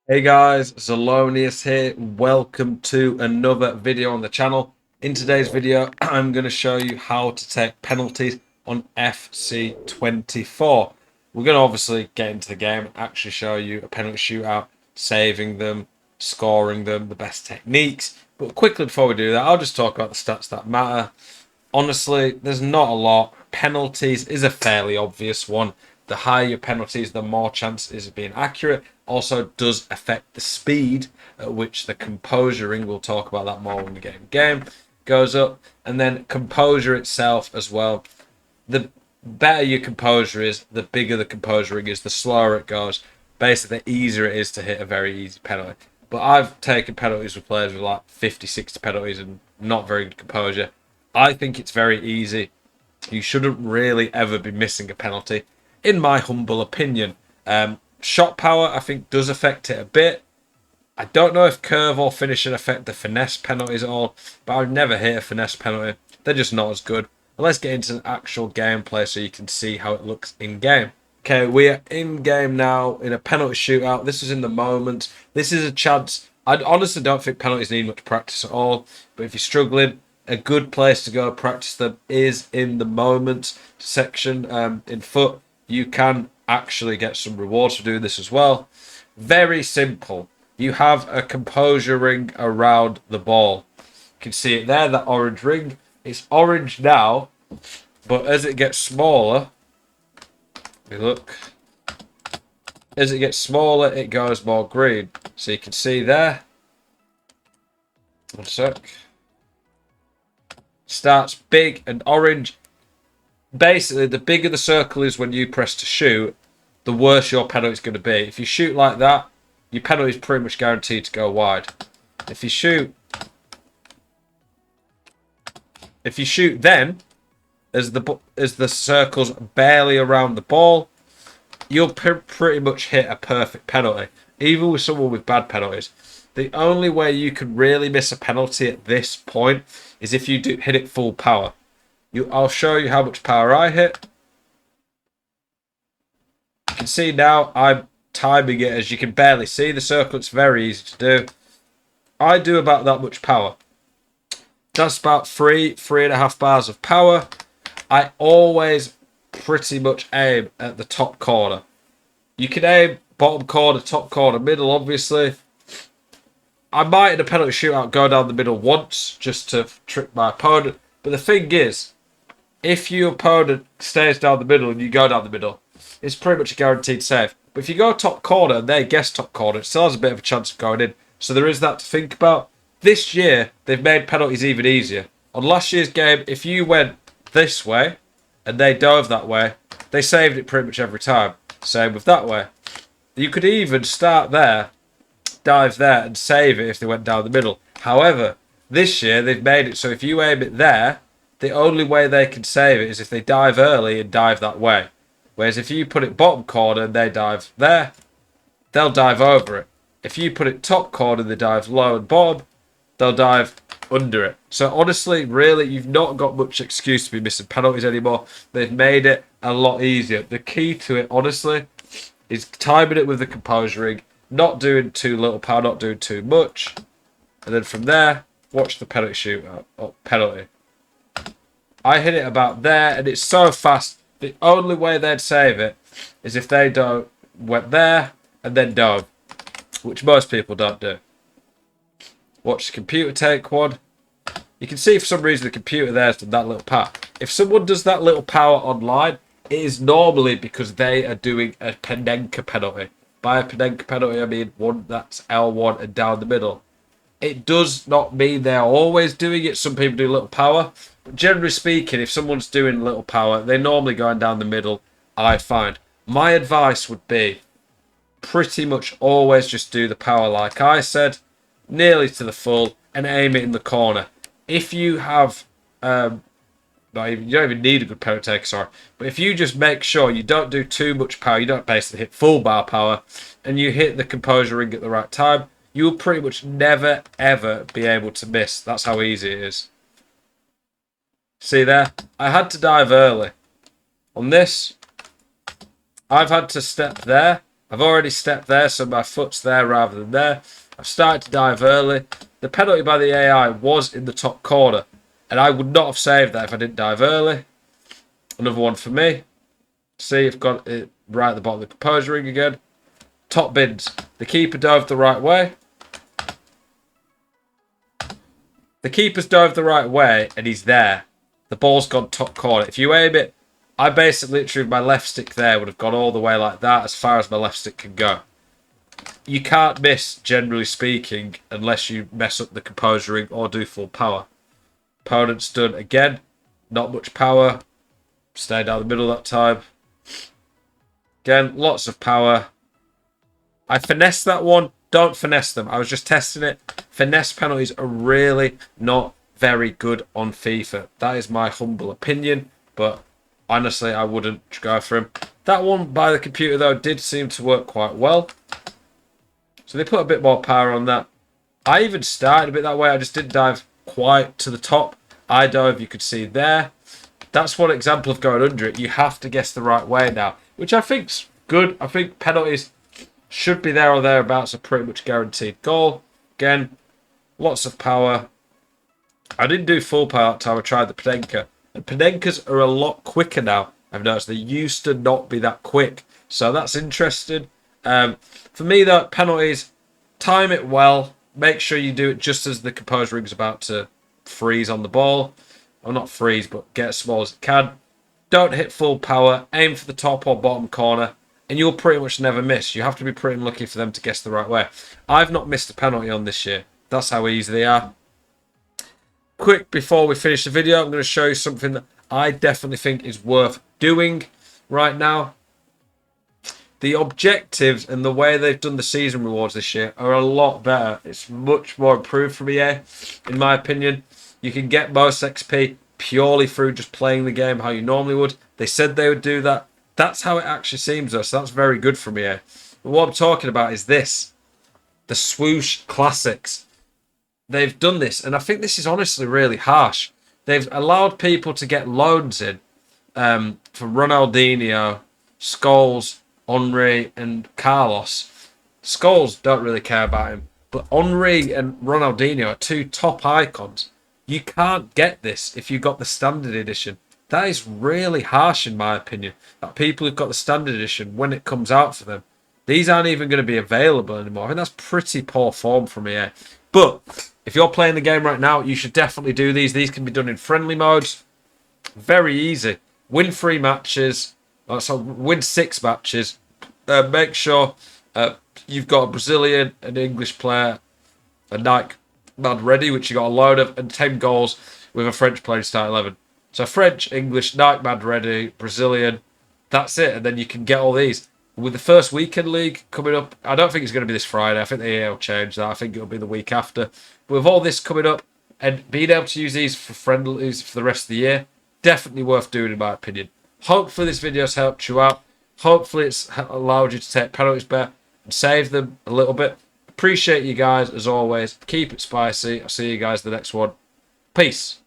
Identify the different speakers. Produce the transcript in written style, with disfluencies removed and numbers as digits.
Speaker 1: Hey guys, Zelonius here. Welcome to another video on the channel. In today's video, I'm going to show you how to take penalties on FC24. We're going to obviously get into the game, actually show you a penalty shootout, saving them, scoring them, the best techniques. But quickly before we do that, I'll just talk about the stats that matter. Honestly, there's not a lot. Penalties is a fairly obvious one. The higher your penalties, the more chance is of being accurate. Also does affect the speed at which the composure ring, we'll talk about that more when we get in game, goes up. And then composure itself as well. The better your composure is, the bigger the composure ring is, the slower it goes. Basically, the easier it is to hit a very easy penalty. But I've taken penalties with players with like 50, 60 penalties and not very good composure. I think it's very easy. You shouldn't really ever be missing a penalty, in my humble opinion. Shot power, I think, does affect it a bit. I don't know if curve or finishing affect the finesse penalties at all, but I've never hit a finesse penalty. They're just not as good. But let's get into an actual gameplay so you can see how it looks in game. Okay, we are in game now in a penalty shootout. This is in the moment. This is a chance. I honestly don't think penalties need much practice at all, but if you're struggling, a good place to go practice them is in the moment section in foot. You can actually get some rewards for doing this as well. Very simple. You have a composure ring around the ball. You can see it there, that orange ring. It's orange now, but as it gets smaller, look, as it gets smaller, it goes more green. So you can see there. One sec. Starts big and orange. Basically, the bigger the circle is when you press to shoot, the worse your penalty is going to be. If you shoot like that, your penalty is pretty much guaranteed to go wide. If you shoot then, as the circle's barely around the ball, you'll pretty much hit a perfect penalty, even with someone with bad penalties. The only way you can really miss a penalty at this point is if you do hit it full power. I'll show you how much power I hit. You can see now I'm timing it, as you can barely see the circle. It's very easy to do. I do about that much power. That's about 3.5 bars of power. I always pretty much aim at the top corner. You can aim bottom corner, top corner, middle, obviously. I might in a penalty shootout go down the middle once just to trick my opponent. But the thing is, if your opponent stays down the middle and you go down the middle, it's pretty much a guaranteed save. But if you go top corner and they guess top corner, it still has a bit of a chance of going in. So there is that to think about. This year, they've made penalties even easier. On last year's game, if you went this way and they dove that way, they saved it pretty much every time. Same with that way. You could even start there, dive there, and save it if they went down the middle. However, this year, they've made it so if you aim it there, the only way they can save it is if they dive early and dive that way. Whereas if you put it bottom corner and they dive there, they'll dive over it. If you put it top corner and they dive low and bottom, they'll dive under it. So honestly, really, you've not got much excuse to be missing penalties anymore. They've made it a lot easier. The key to it, honestly, is timing it with the composure ring, not doing too little power, not doing too much. And then from there, watch the penalty shootout, or penalty. I hit it about there, and it's so fast. The only way they'd save it is if they went there and then dove, which most people don't do. Watch the computer take one. You can see for some reason the computer there's done that little power. If someone does that little power online, it is normally because they are doing a Panenka penalty. By a Panenka penalty, I mean one that's L1 and down the middle. It does not mean they're always doing it. Some people do little power. But generally speaking, if someone's doing little power, they're normally going down the middle, I find. My advice would be pretty much always just do the power like I said, nearly to the full, and aim it in the corner. If you have, you don't even need a good penalty taker, sorry, but if you just make sure you don't do too much power, you don't basically hit full bar power, and you hit the composure ring at the right time, you will pretty much never, ever be able to miss. That's how easy it is. See there? I had to dive early. On this, I've had to step there I've already stepped there, so my foot's there rather than there. I've started to dive early. The penalty by the AI was in the top corner, and I would not have saved that if I didn't dive early. Another one for me. See, I've got it right at the bottom of the composure ring again. Top bins. The keeper dove the right way. The keeper's dove the right way, and he's there. The ball's gone top corner. If you aim it, I basically literally with my left stick there would have gone all the way like that, as far as my left stick can go. You can't miss, generally speaking, unless you mess up the composure ring or do full power. Opponent's done again. Not much power. Stay down the middle that time. Again, lots of power. I finessed that one. Don't finesse them. I was just testing it. Finesse penalties are really not very good on FIFA. That is my humble opinion, but honestly, I wouldn't go for him. That one by the computer, though, did seem to work quite well. So they put a bit more power on that. I even started a bit that way. I just didn't dive quite to the top. I dove, you could see there. That's one example of going under it. You have to guess the right way now, which I think's good. I think penalties should be there or thereabouts, a pretty much guaranteed goal. Again, lots of power. I didn't do full power that time. I tried the Panenka. And Panenkas are a lot quicker now. I've noticed they used to not be that quick. So that's interesting. For me, though, penalties, time it well. Make sure you do it just as the composure ring's about to freeze on the ball. Or not freeze, but get as small as it can. Don't hit full power. Aim for the top or bottom corner. And you'll pretty much never miss. You have to be pretty lucky for them to guess the right way. I've not missed a penalty on this year. That's how easy they are. Quick, before we finish the video, I'm going to show you something that I definitely think is worth doing right now. The objectives and the way they've done the season rewards this year are a lot better. It's much more improved from EA, in my opinion. You can get most XP purely through just playing the game how you normally would. They said they would do that. That's how it actually seems, though, so that's very good from EA. But what I'm talking about is this. The Swoosh Classics. They've done this, and I think this is honestly really harsh. They've allowed people to get loans in for Ronaldinho, Scholes, Henry, and Carlos. Scholes don't really care about him, but Henry and Ronaldinho are two top icons. You can't get this if you've got the standard edition. That is really harsh, in my opinion. That people who've got the standard edition, when it comes out for them, these aren't even going to be available anymore. I think that's pretty poor form from EA. But if you're playing the game right now, you should definitely do these. These can be done in friendly modes. Very easy. Win 3 matches. So win 6 matches. Make sure you've got a Brazilian, an English player, a Nike man ready, which you got a load of, and 10 goals with a French player in start 11. So French, English, Nike man ready, Brazilian. That's it. And then you can get all these. With the first weekend league coming up, I don't think it's going to be this Friday. I think the EA will change that. I think it'll be the week after. But with all this coming up and being able to use these for friendlies for the rest of the year, definitely worth doing in my opinion. Hopefully this video's helped you out. Hopefully it's allowed you to take penalties better and save them a little bit. Appreciate you guys as always. Keep it spicy. I'll see you guys in the next one. Peace.